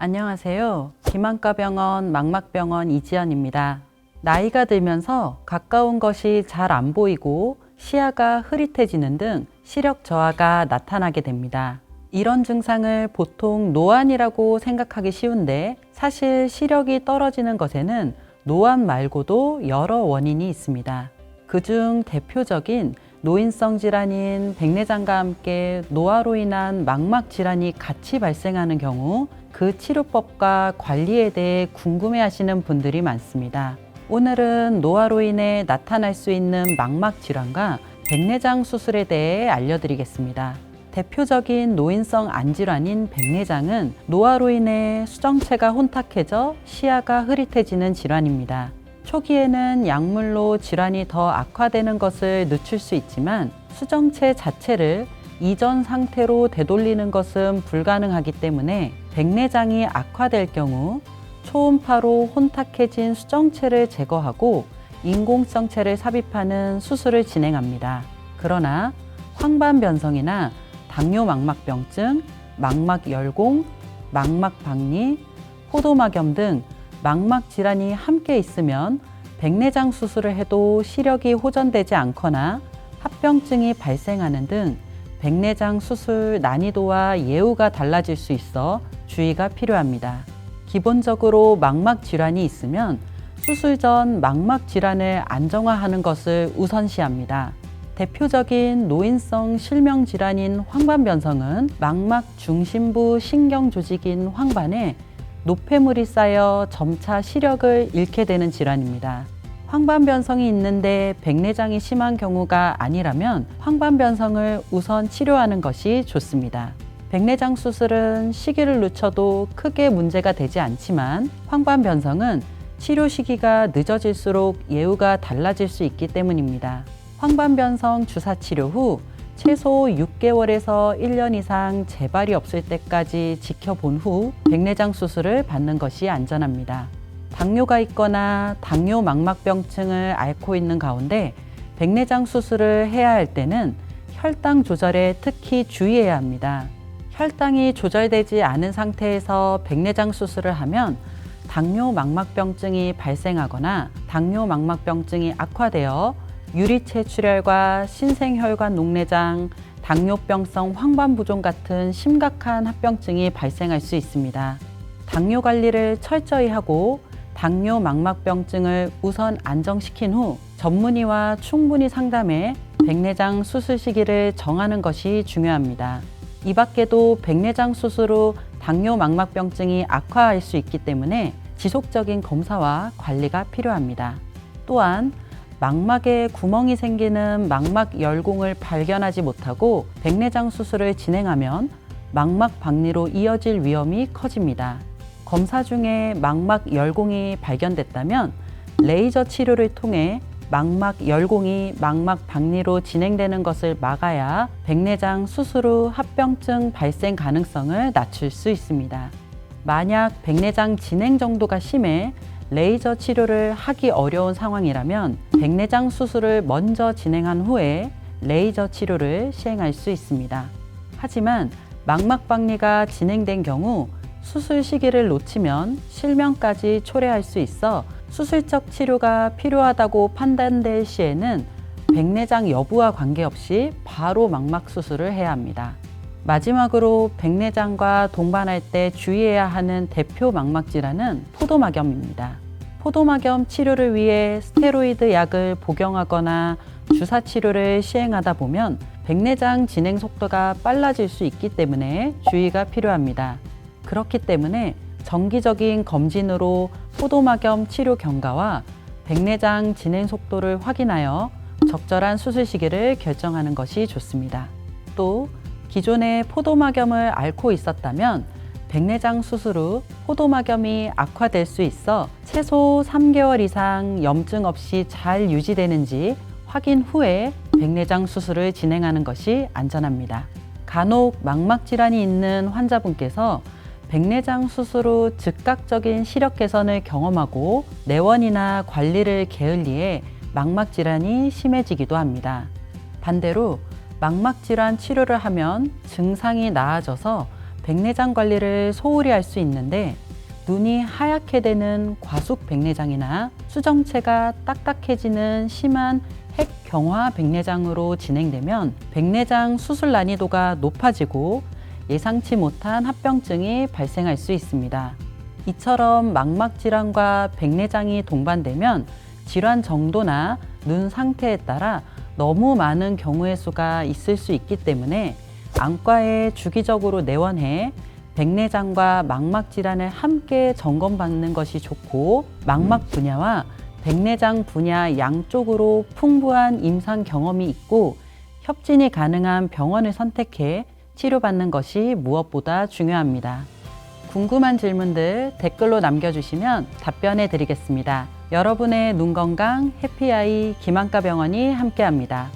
안녕하세요. 비만과병원 망막병원 이지연입니다. 나이가 들면서 가까운 것이 잘 안 보이고 시야가 흐릿해지는 등 시력 저하가 나타나게 됩니다. 이런 증상을 보통 노안이라고 생각하기 쉬운데 사실 시력이 떨어지는 것에는 노안 말고도 여러 원인이 있습니다. 그중 대표적인 노인성 질환인 백내장과 함께 노화로 인한 망막 질환이 같이 발생하는 경우 그 치료법과 관리에 대해 궁금해하시는 분들이 많습니다. 오늘은 노화로 인해 나타날 수 있는 망막 질환과 백내장 수술에 대해 알려드리겠습니다. 대표적인 노인성 안질환인 백내장은 노화로 인해 수정체가 혼탁해져 시야가 흐릿해지는 질환입니다. 초기에는 약물로 질환이 더 악화되는 것을 늦출 수 있지만 수정체 자체를 이전 상태로 되돌리는 것은 불가능하기 때문에 백내장이 악화될 경우 초음파로 혼탁해진 수정체를 제거하고 인공수정체를 삽입하는 수술을 진행합니다. 그러나 황반변성이나 당뇨망막병증, 망막열공, 망막박리, 포도막염 등 망막 질환이 함께 있으면 백내장 수술을 해도 시력이 호전되지 않거나 합병증이 발생하는 등 백내장 수술 난이도와 예후가 달라질 수 있어 주의가 필요합니다. 기본적으로 망막 질환이 있으면 수술 전 망막 질환을 안정화하는 것을 우선시합니다. 대표적인 노인성 실명 질환인 황반변성은 망막 중심부 신경 조직인 황반에 노폐물이 쌓여 점차 시력을 잃게 되는 질환입니다. 황반변성이 있는데 백내장이 심한 경우가 아니라면 황반변성을 우선 치료하는 것이 좋습니다. 백내장 수술은 시기를 늦춰도 크게 문제가 되지 않지만 황반변성은 치료 시기가 늦어질수록 예후가 달라질 수 있기 때문입니다. 황반변성 주사 치료 후 최소 6개월에서 1년 이상 재발이 없을 때까지 지켜본 후 백내장 수술을 받는 것이 안전합니다. 당뇨가 있거나 당뇨망막병증을 앓고 있는 가운데 백내장 수술을 해야 할 때는 혈당 조절에 특히 주의해야 합니다. 혈당이 조절되지 않은 상태에서 백내장 수술을 하면 당뇨망막병증이 발생하거나 당뇨망막병증이 악화되어 유리체출혈과 신생혈관 녹내장, 당뇨병성 황반부종 같은 심각한 합병증이 발생할 수 있습니다. 당뇨 관리를 철저히 하고 당뇨망막병증을 우선 안정시킨 후 전문의와 충분히 상담해 백내장 수술 시기를 정하는 것이 중요합니다. 이 밖에도 백내장 수술 후 당뇨망막병증이 악화할 수 있기 때문에 지속적인 검사와 관리가 필요합니다. 또한 망막에 구멍이 생기는 망막열공을 발견하지 못하고 백내장 수술을 진행하면 망막박리로 이어질 위험이 커집니다. 검사 중에 망막열공이 발견됐다면 레이저 치료를 통해 망막열공이 망막박리로 진행되는 것을 막아야 백내장 수술 후 합병증 발생 가능성을 낮출 수 있습니다. 만약 백내장 진행 정도가 심해 레이저 치료를 하기 어려운 상황이라면 백내장 수술을 먼저 진행한 후에 레이저 치료를 시행할 수 있습니다. 하지만 망막박리가 진행된 경우 수술 시기를 놓치면 실명까지 초래할 수 있어 수술적 치료가 필요하다고 판단될 시에는 백내장 여부와 관계없이 바로 망막 수술을 해야 합니다. 마지막으로 백내장과 동반할 때 주의해야 하는 대표 망막 질환은 포도막염입니다. 포도막염 치료를 위해 스테로이드 약을 복용하거나 주사 치료를 시행하다 보면 백내장 진행 속도가 빨라질 수 있기 때문에 주의가 필요합니다. 그렇기 때문에 정기적인 검진으로 포도막염 치료 경과와 백내장 진행 속도를 확인하여 적절한 수술 시기를 결정하는 것이 좋습니다. 또 기존에 포도막염을 앓고 있었다면 백내장 수술 후 포도막염이 악화될 수 있어 최소 3개월 이상 염증 없이 잘 유지되는지 확인 후에 백내장 수술을 진행하는 것이 안전합니다. 간혹 망막 질환이 있는 환자분께서 백내장 수술 후 즉각적인 시력 개선을 경험하고 내원이나 관리를 게을리해 망막 질환이 심해지기도 합니다. 반대로 망막 질환 치료를 하면 증상이 나아져서 백내장 관리를 소홀히 할 수 있는데 눈이 하얗게 되는 과속 백내장이나 수정체가 딱딱해지는 심한 핵경화 백내장으로 진행되면 백내장 수술 난이도가 높아지고 예상치 못한 합병증이 발생할 수 있습니다. 이처럼 망막 질환과 백내장이 동반되면 질환 정도나 눈 상태에 따라 너무 많은 경우의 수가 있을 수 있기 때문에 안과에 주기적으로 내원해 백내장과 망막 질환을 함께 점검받는 것이 좋고, 망막 분야와 백내장 분야 양쪽으로 풍부한 임상 경험이 있고 협진이 가능한 병원을 선택해 치료받는 것이 무엇보다 중요합니다. 궁금한 질문들 댓글로 남겨주시면 답변해 드리겠습니다. 여러분의 눈 건강 해피아이 김한과 병원이 함께합니다.